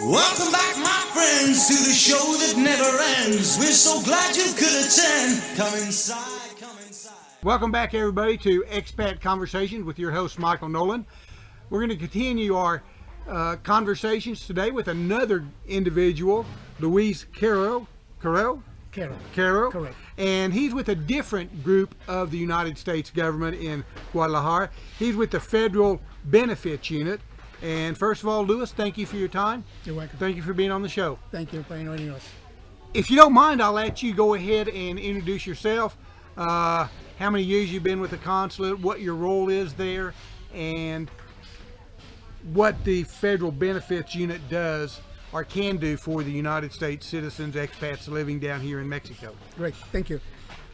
Welcome back, my friends, to the show that never ends. We're so glad you could attend. Come inside, come inside. Welcome back, everybody, to Expat Conversations with your host, Michael Nolen. We're going to continue our conversations today with another individual, Luis Quero. Quero. Correct. And he's with a different group of the United States government in Guadalajara. He's with the Federal Benefits Unit. And first of all, Luis, thank you for your time. You're welcome. Thank you for being on the show. Thank you for inviting us. If you don't mind, I'll let you go ahead and introduce yourself. How many years you've been with the consulate, what your role is there, and what the Federal Benefits Unit does or can do for the United States citizens, expats living down here in Mexico. Great, thank you.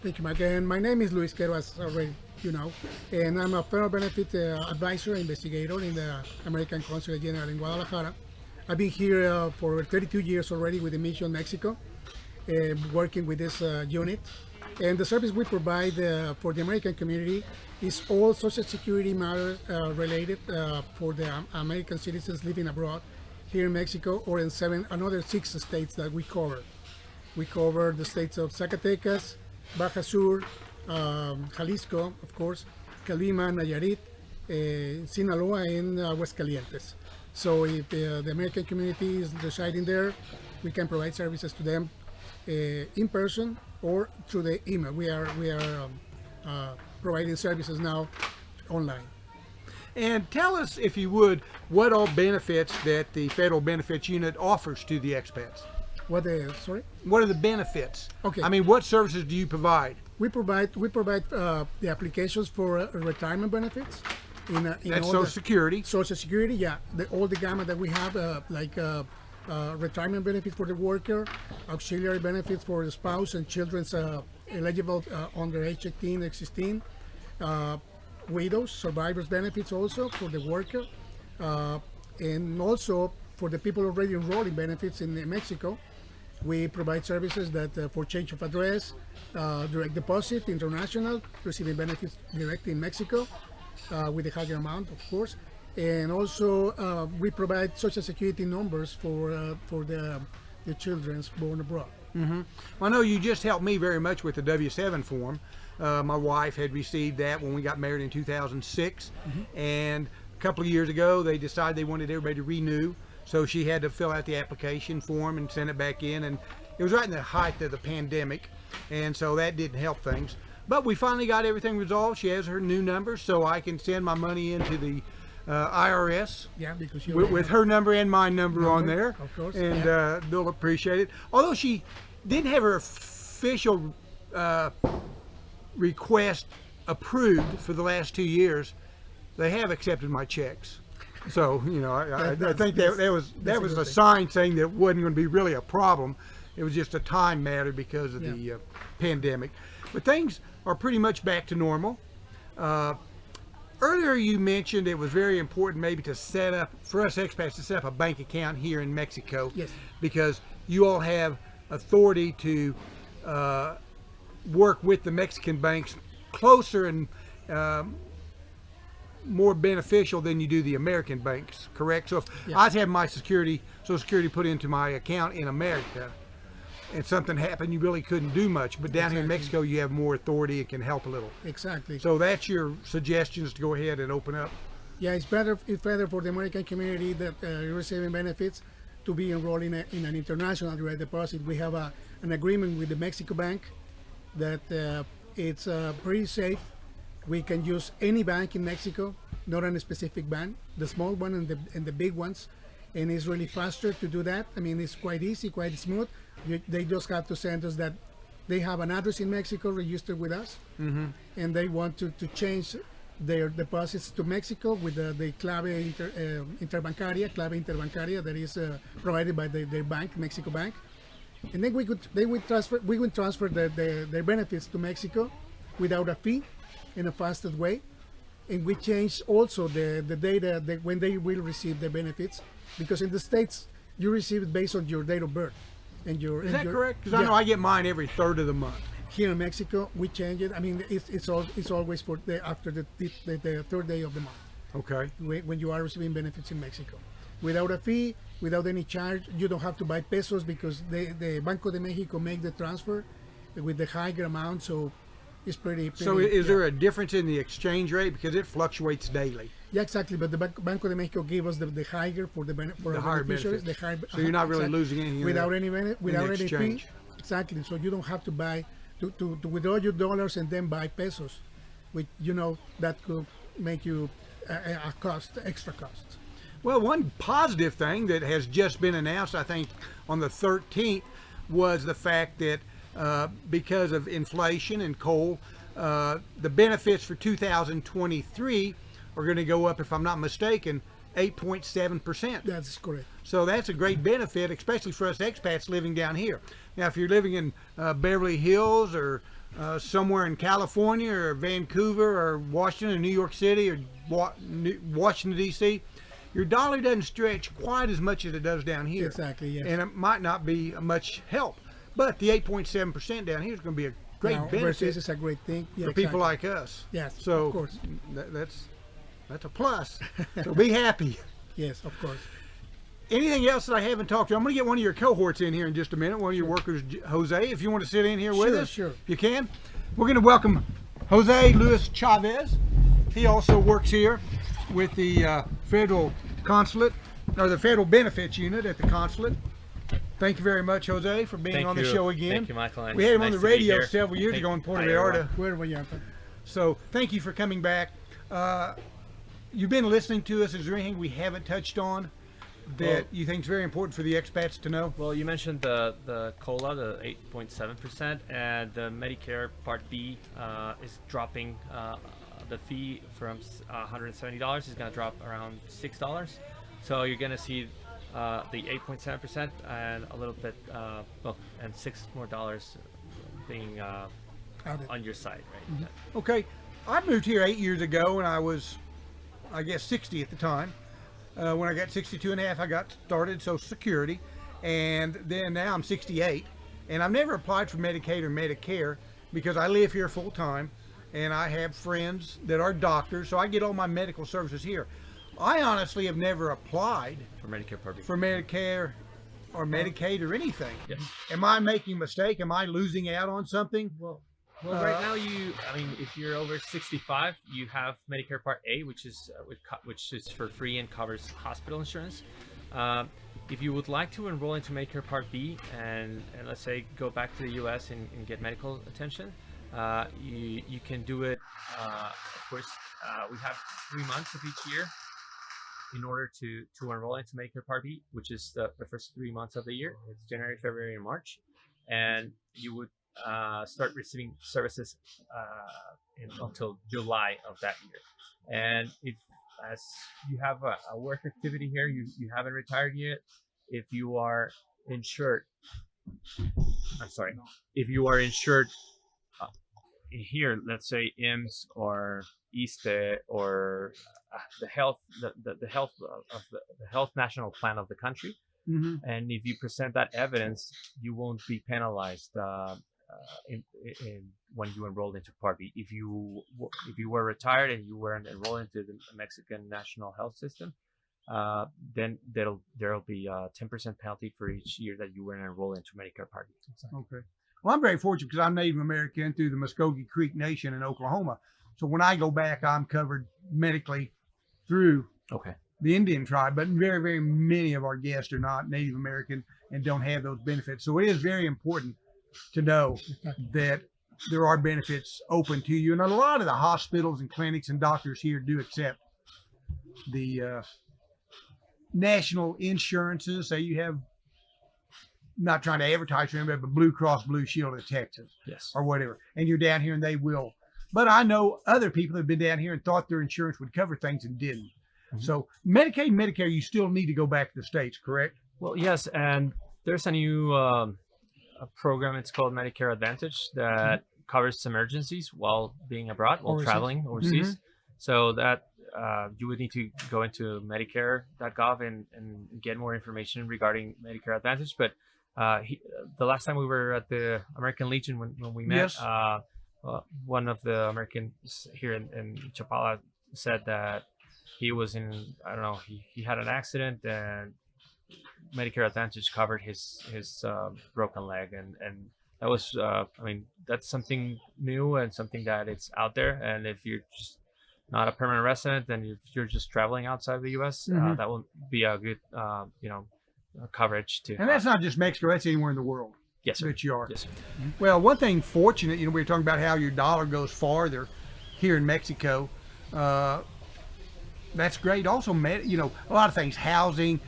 Thank you, Mike. And my name is Luis Quero, as already you know, and I'm a federal benefit advisor investigator in the American Consulate General in Guadalajara. I've been here for 32 years already with the Mission Mexico, working with this unit. And the service we provide for the American community is all Social Security matters related for the American citizens living abroad here in Mexico or in another 6 states that we cover. We cover the states of Zacatecas, Baja Sur, Jalisco, of course, Colima, Nayarit, Sinaloa, and Aguascalientes. So if the American community is residing there, we can provide services to them in person or through the email. We are providing services now online. And tell us, if you would, what all benefits that the Federal Benefits Unit offers to the expats. What are the benefits? Okay. I mean, what services do you provide? We provide the applications for retirement benefits. That's Social Security. Social Security, yeah. All the gamut that we have, retirement benefits for the worker, auxiliary benefits for the spouse and children's eligible under age 18 and 16, widows, survivors benefits also for the worker, and also for the people already enrolled in benefits in Mexico. We provide services that for change of address, direct deposit, international, receiving benefits directly in Mexico with a higher amount, of course. And also we provide Social Security numbers for the children born abroad. Mm-hmm. Well, I know you just helped me very much with the W-7 form. My wife had received that when we got married in 2006. Mm-hmm. And a couple of years ago, they decided they wanted everybody to renew. So she had to fill out the application form and send it back in. And it was right in the height of the pandemic. And so that didn't help things. But we finally got everything resolved. She has her new number, so I can send my money into the IRS. Yeah, because with her number and my number on there. Of course. And they'll appreciate it. Although she didn't have her official request approved for the last 2 years, they have accepted my checks. So, you know, I think that was a sign saying that it wasn't going to be really a problem. It was just a time matter because of the pandemic. But things are pretty much back to normal. Earlier you mentioned it was very important maybe to set up, for us expats, to set up a bank account here in Mexico. Yes. Because you all have authority to work with the Mexican banks closer and more beneficial than you do the American banks, correct? So if I was having my Social Security put into my account in America and something happened, you really couldn't do much. But down here in Mexico, you have more authority and can help a little. Exactly. So that's your suggestions to go ahead and open up. Yeah, it's better for the American community that receiving benefits to be enrolled in an international direct deposit. We have an agreement with the Mexico Bank that it's pretty safe. We can use any bank in Mexico, not a specific bank, the small one and the big ones, and it's really faster to do that. I mean, it's quite easy, quite smooth. They just have to send us that they have an address in Mexico registered with us, mm-hmm. and they want to change their deposits to Mexico with the clave interbancaria that is provided by their bank, Mexico Bank, and then we would transfer their benefits to Mexico without a fee in a fastest way, and we change also the data when they will receive their benefits, because in the States you receive it based on your date of birth. Is that correct? Because I know I get mine every third of the month. Here in Mexico, we change it. I mean, it's always after the third day of the month. Okay. When you are receiving benefits in Mexico. without a fee, without any charge. You don't have to buy pesos because the Banco de Mexico make the transfer with the higher amount, so it's pretty. So is there a difference in the exchange rate because it fluctuates daily? Yeah, exactly. But the Banco de Mexico gave us the higher for the higher beneficiaries. benefits. The higher, So you're not really exactly. losing anything without in without the any fee. exchange. Exactly. So you don't have to buy to withdraw your dollars and then buy pesos, which that could make you a extra cost. Well, one positive thing that has just been announced, I think, on the 13th, was the fact that because of inflation and coal, the benefits for 2023 are going to go up, if I'm not mistaken, 8.7%. That's correct. So that's a great benefit, especially for us expats living down here. Now, if you're living in Beverly Hills or somewhere in California or Vancouver or Washington or New York City or Washington, D.C., your dollar doesn't stretch quite as much as it does down here. Exactly, yes. And it might not be much help. But the 8.7% down here is going to be a great benefit Versus is a great thing. Yeah, for people like us. Yes, so of course. That's a plus. So be happy. Yes, of course. Anything else that I haven't talked to? I'm going to get one of your cohorts in here in just a minute. One of your workers, Jose, if you want to sit in here with us. Sure. You can. We're going to welcome Jose Luis Chavez. He also works here with the federal consulate, or the federal benefits unit at the consulate. Thank you very much, Jose, for being on the show again. Thank you, Michael. We had him on the radio several years ago in Puerto Vallarta. Where were you? So thank you for coming back. You've been listening to us. Is there anything we haven't touched on that you think is very important for the expats to know? Well, you mentioned the COLA, the 8.7%, and the Medicare Part B is dropping. The fee from $170 is going to drop around $6. So you're going to see the 8.7% and a little bit, and $6 more being on your side, right? Mm-hmm. Okay. I moved here 8 years ago, and I was, I guess, 60 at the time. When I got 62 and a half, I got started Social Security, and then now I'm 68, and I've never applied for Medicaid or Medicare because I live here full time, and I have friends that are doctors, so I get all my medical services here. I honestly have never applied For Medicare Part B. for Medicare or Medicaid or anything. Yes. Am I making a mistake? Am I losing out on something? Well, right now if you're over 65, you have Medicare Part A, which is for free and covers hospital insurance. If you would like to enroll into Medicare Part B and let's say go back to the U.S. and get medical attention, you can do it. Of course, we have 3 months of each year in order to enroll into Medicare Part B, which is the first 3 months of the year. It's January, February, and March, and you would start receiving services until July of that year. And if as you have a work activity here, you haven't retired yet, if you are insured, if you are insured here, let's say IMSS or ISTE or the health national plan of the country, Mm-hmm. and if you present that evidence, you won't be penalized when you enroll into Part B. If you were retired and you weren't enrolled into the Mexican National Health System, then there'll be a 10% penalty for each year that you weren't enrolled into Medicare Part B. Okay. Well, I'm very fortunate because I'm Native American through the Muskogee Creek Nation in Oklahoma. So when I go back, I'm covered medically through the Indian tribe, but very, very many of our guests are not Native American and don't have those benefits. So it is very important to know that there are benefits open to you. And a lot of the hospitals and clinics and doctors here do accept the national insurances. Say you have, not trying to advertise for anybody, but Blue Cross Blue Shield of Texas, Yes. or whatever, and you're down here and they will. But I know other people have been down here and thought their insurance would cover things and didn't. Mm-hmm. So Medicaid and Medicare, you still need to go back to the States, correct? Well, yes, and there's a new a program. It's called Medicare Advantage that covers emergencies while being abroad, while traveling overseas. So that you would need to go into Medicare.gov and get more information regarding Medicare Advantage. But the last time we were at the American Legion when we met, Yes. one of the Americans here in Chapala said that he was in, I don't know, he had an accident, and Medicare Advantage covered his broken leg, and that was I mean, that's something new and something that it's out there. And if you're just not a permanent resident, then if you're just traveling outside the U.S., that will be a good coverage to. And that's not just Mexico; that's anywhere in the world. Yes, sir. That you are. Yes, sir. Well, one thing fortunate, we were talking about how your dollar goes farther here in Mexico. That's great. Also, a lot of things, housing,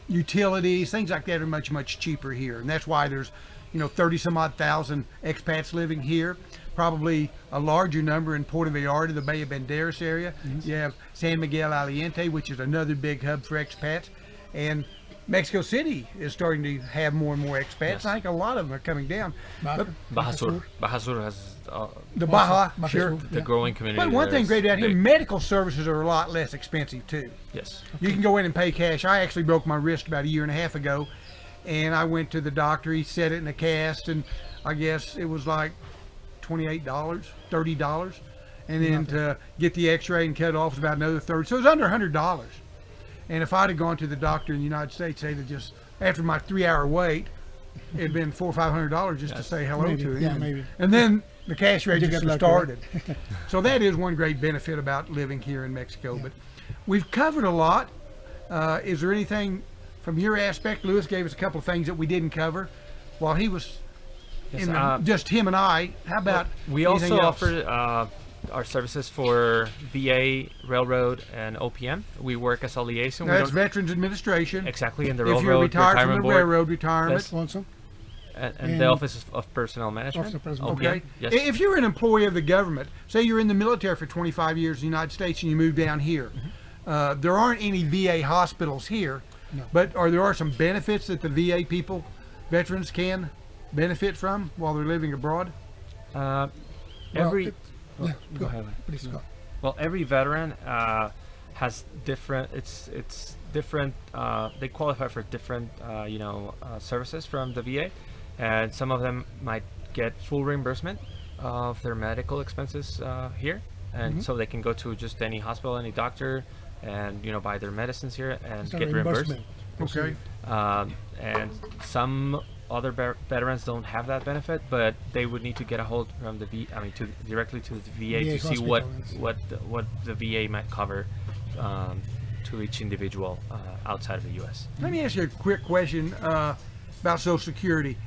utilities, things like that are much, much cheaper here. And that's why there's, 30 some odd thousand expats living here. Probably a larger number in Puerto Vallarta, the Bay of Banderas area. Yes. You have San Miguel Aliente, which is another big hub for expats. And Mexico City is starting to have more and more expats. Yes. I think a lot of them are coming down. Baja, Baja Sur has The Baja, Baja sure. Sur. the growing community. But one there thing is great out here, big. medical services are a lot less expensive too. Yes. You can go in and pay cash. I actually broke my wrist about a year and a half ago, and I went to the doctor. He set it in a cast, and I guess it was like $28, $30. And then to get the x-ray and cut it off was about another $30. So it was under $100. And if I'd have gone to the doctor in the United States, they'd have just, after my 3-hour wait, it'd been $400 or $500 just to say hello Maybe, to him. yeah, maybe. And then the cash register get lucky, started. So that is one great benefit about living here in Mexico. But we've covered a lot. Is there anything from your aspect? Lewis gave us a couple of things that we didn't cover while he was Yes, in just him and I. How about we anything also else? offer our services for VA, railroad, and OPM. We work as a liaison. We That's don't- Veterans Administration. Exactly, in the If you're railroad retired from retirement the board, railroad retirement. Yes. Also, and and the Office of Personnel Management. Office of Personnel OPM. Okay. Yes. If you're an employee of the government, say you're in the military for 25 years in the United States and you move down here, there aren't any VA hospitals here, No. but there are some benefits that the VA people, veterans, can benefit from while they're living abroad. Every go ahead. Please go. Well, every veteran has different. It's different. They qualify for different, services from the VA, and some of them might get full reimbursement of their medical expenses here, and so they can go to just any hospital, any doctor, and buy their medicines here and It's a get reimbursed. reimbursement. Okay. And some other veterans don't have that benefit, but they would need to get a hold from the directly to the VA VA to see what hospital, what the VA might cover to each individual outside of the U.S. Let me ask you a quick question about Social Security.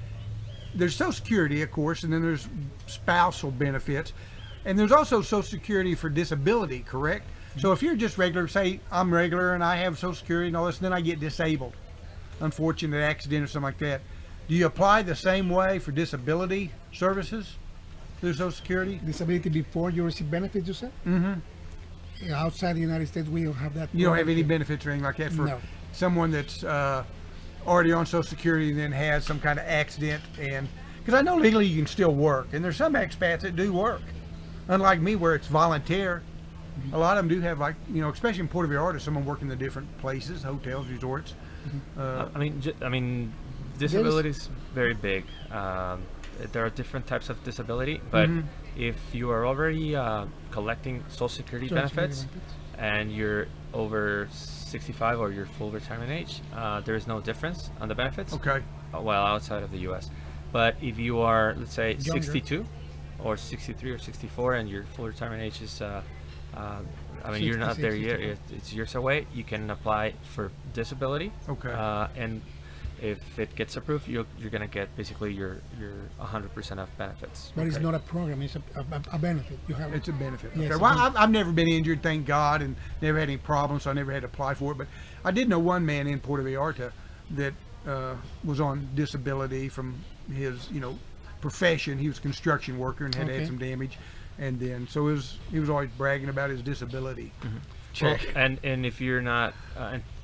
There's Social Security, of course, and then there's spousal benefits, and there's also Social Security for disability, correct? So if you're just regular, say I'm regular and I have Social Security and all this, and then I get disabled, unfortunate accident or something like that, do you apply the same way for disability services through Social Security? Disability before you receive benefits, you said? Mm-hmm. Outside the United States, we don't have that. You don't have any program. benefits or anything like that for No. someone that's already on Social Security and then has some kind of accident? And because I know legally you can still work, and there's some expats that do work, unlike me where it's volunteer. A lot of them do have, like, especially in Puerto Vallarta, someone working in the different places, hotels, resorts. Disability is very big. There are different types of disability, but if you are already collecting Social Security Social Security benefits and you're over 65 or your full retirement age, there is no difference on the benefits. Okay. Well, outside of the U.S. But if you are, let's say, Younger. 62 or 63 or 64 and your full retirement age is you're not 60, there 60, yet, it's years away, you can apply for disability. Okay. And if it gets approved, you're going to get basically your 100% of benefits. But it's not a program, it's a benefit. You have It's a benefit. Yes, Okay. it's Well, a- I've never been injured, thank God, and never had any problems, so I never had to apply for it. But I did know one man in Puerto Vallarta that was on disability from his, profession. He was a construction worker and had Okay. some damage, and then he was always bragging about his disability. Well, Check. and if you're not,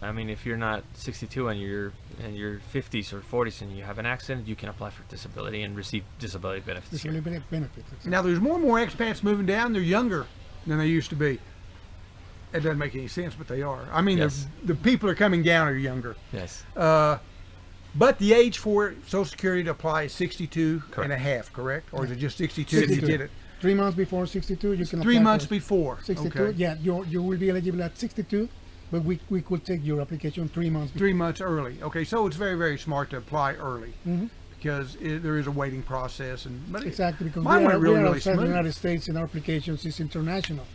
if you're not 62 and you're in your 50s or 40s and you have an accident, you can apply for disability and receive disability benefits here. disability benefits. Now there's more and more expats moving down. They're younger than they used to be. It doesn't make any sense, but they are. I mean, Yes. the people are coming down are younger. Yes. But the age for Social Security to apply is 62 Correct. and a half, correct? Or is it just 62 and you 62. get it? 3 months before 62, you can 3 apply months for it. before. 62, Okay. yeah, you will be eligible at 62, but we could take your application 3 months before. 3 months early. Okay, so it's very, very smart to apply early because there is a waiting process. But Exactly, because mine we went are, really, we are really outside the smooth. United States and our applications is international.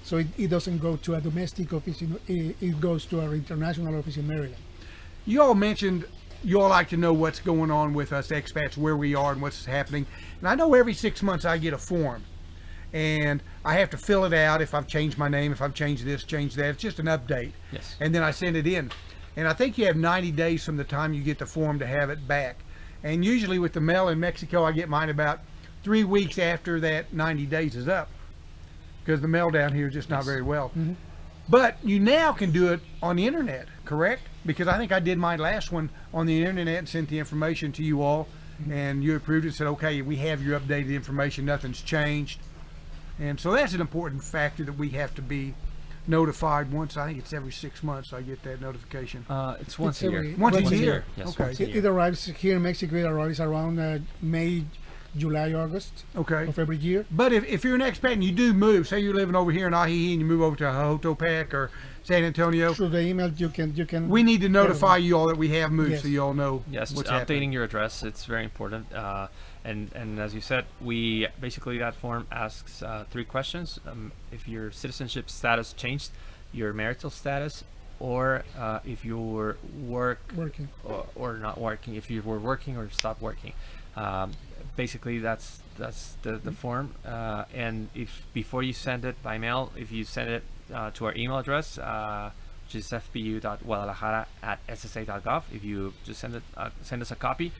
So it doesn't go to a domestic office, it goes to our international office in Maryland. You all mentioned you all like to know what's going on with us expats, where we are and what's happening. And I know every 6 months I get a form and I have to fill it out if I've changed my name, if I've changed this, changed that. It's just an update. Yes. And then I send it in. And I think you have 90 days from the time you get the form to have it back. And usually with the mail in Mexico, I get mine about 3 weeks after that 90 days is up because the mail down here is just not very well. But you now can do it on the internet, correct? Because I think I did my last one on the internet and sent the information to you all, and you approved it and said, okay, we have your updated information, nothing's changed. And so that's an important factor that we have to be notified once. I think it's every 6 months I get that notification. It's once a every- year. Once a once a year? year. Yes, Okay. once a It year. arrives here in Mexico, it arrives around May, July, August Okay. of every year. But if you're an expat and you do move, say you're living over here in Ajijic and you move over to Jotopec or San Antonio, Through the email, you can. we need to notify you all that we have moved Yes. so you all know Yes, what's updating happening. your address, it's very important. And as you said, we basically, that form asks 3 questions. If your citizenship status changed, your marital status, or if you were Working. or not working, if you were working or stopped working. Basically, that's the form. And if before you send it by mail, if you send it to our email address, which is fbu.guadalajara@ssa.gov, if you just send us a copy,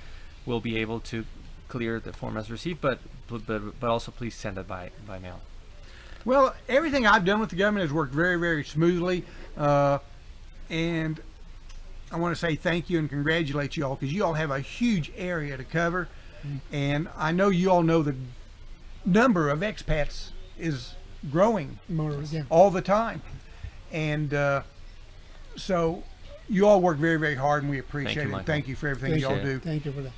we'll be able to clear the form as received. But also please send it by mail. Well, everything I've done with the government has worked very, very smoothly. And I want to say thank you and congratulate you all because you all have a huge area to cover. And I know you all know the number of expats is growing More, yeah. all the time. And so you all work very, very hard and we appreciate you, it. Michael. Thank you for everything you all Appreciate do. it. Thank you for that.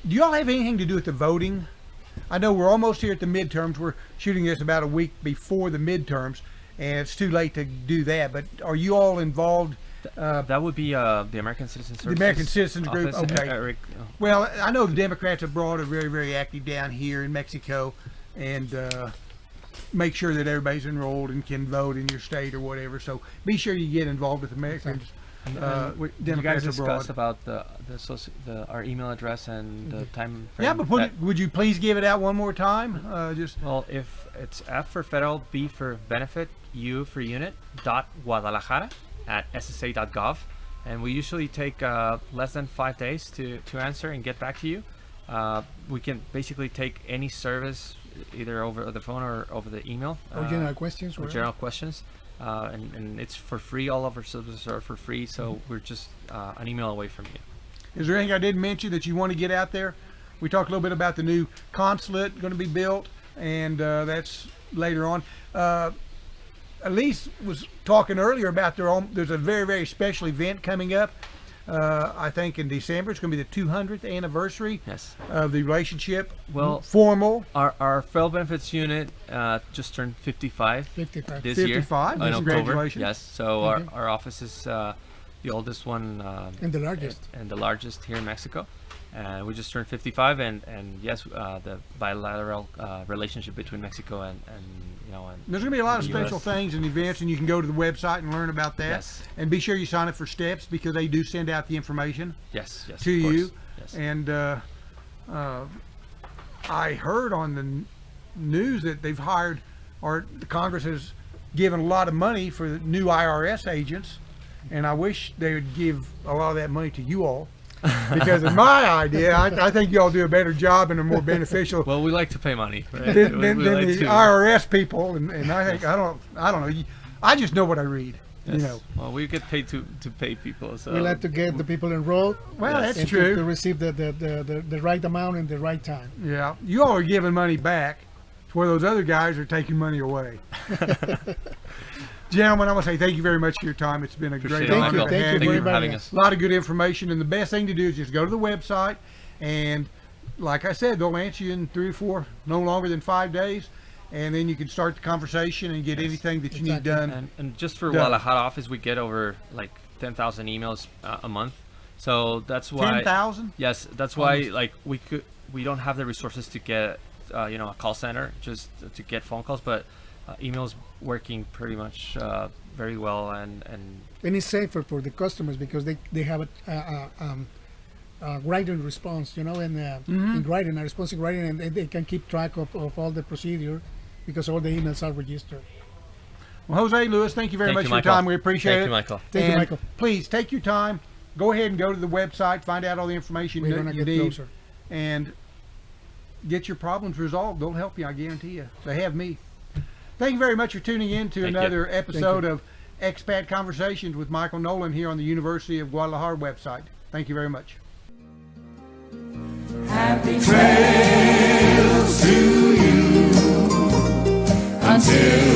Do you all have anything to do with the voting? I know we're almost here at the midterms. We're shooting this about a week before the midterms, and it's too late to do that. But are you all involved? That would be the American Citizen Services. American Citizens Group, Office. okay. Eric, Well, I know the Democrats abroad are very, very active down here in Mexico, and make sure that everybody's enrolled and can vote in your state or whatever. So be sure you get involved with Americans. With Did you guys Democrats discuss abroad. about our email address and the time frame? Yeah, but would you please give it out one more time? Just Well, if it's F for federal, B for benefit, U for unit, .guadalajara@ssa.gov, and we usually take less than 5 days to answer and get back to you. We can basically take any service either over the phone or over the email. Or general questions. Or general questions. And it's for free. All of our services are for free, so we're just an email away from you. is there anything I didn't mention that you want to get out there? We talked a little bit about the new consulate going to be built, and that's later on. Elise was talking earlier about there's a very, very special event coming up. I think in December. It's going to be the 200th anniversary Yes. of the relationship. Well, Formal. Our federal benefits unit just turned 55 55. this year. 55? In October. Congratulations. Yes. So Okay. our office is the oldest one And the largest. and the largest here in Mexico. We just turned 55, and yes, the bilateral relationship between Mexico and There's going to be a lot of the special US. things and events, and you can go to the website and learn about that. Yes. And be sure you sign up for STEPS because they do send out the information Yes. to of you. course. Yes. And I heard on the news that they've hired, or the Congress has given a lot of money for the new IRS agents, and I wish they would give a lot of that money to you all. Because in my idea, I think you all do a better job and are more beneficial Well, we like to pay money, right? than We like the to- IRS people, and I think I don't know. I just know what I read. Yes. You know. Well, we get paid to pay people. So We like to get the people enrolled. Well, Yes. that's and true. To receive the right amount and the right time. Yeah, you all are giving money back to where those other guys are taking money away. Gentlemen, I want to say thank you very much for your time. It's been a Appreciate great it, Thank honor you. to Thank have you Thank for you for inviting having us. us. A lot of good information, and the best thing to do is just go to the website, and like I said, they'll answer you in 3 or 4, no longer than 5 days. and then you can start the conversation and get anything that you need Exactly. done. And just for Done. Guadalajara office, we get over like 10,000 emails a month. So that's why. 10,000? Yes, that's why Almost. like we don't have the resources to get a call center just to get phone calls, but emails working pretty much very well and And it's safer for the customers because they have a written response, and in writing, a response in writing, and they can keep track of all the procedure because all the emails are registered. Well, Jose, Luis, thank you very Thank much you, for your Michael. time. We appreciate Thank it. you, Michael. Thank you, And Michael. Please take your time. Go ahead and go to the website, find out all the information We're that gonna you get need, closer. and get your problems resolved. They'll help you, I guarantee you. They have me. Thank you very much for tuning in to Thank you. another episode you. of Expat Conversations with Michael Nolen here on the University of Guadalajara website. Thank you very much. Happy trails to you until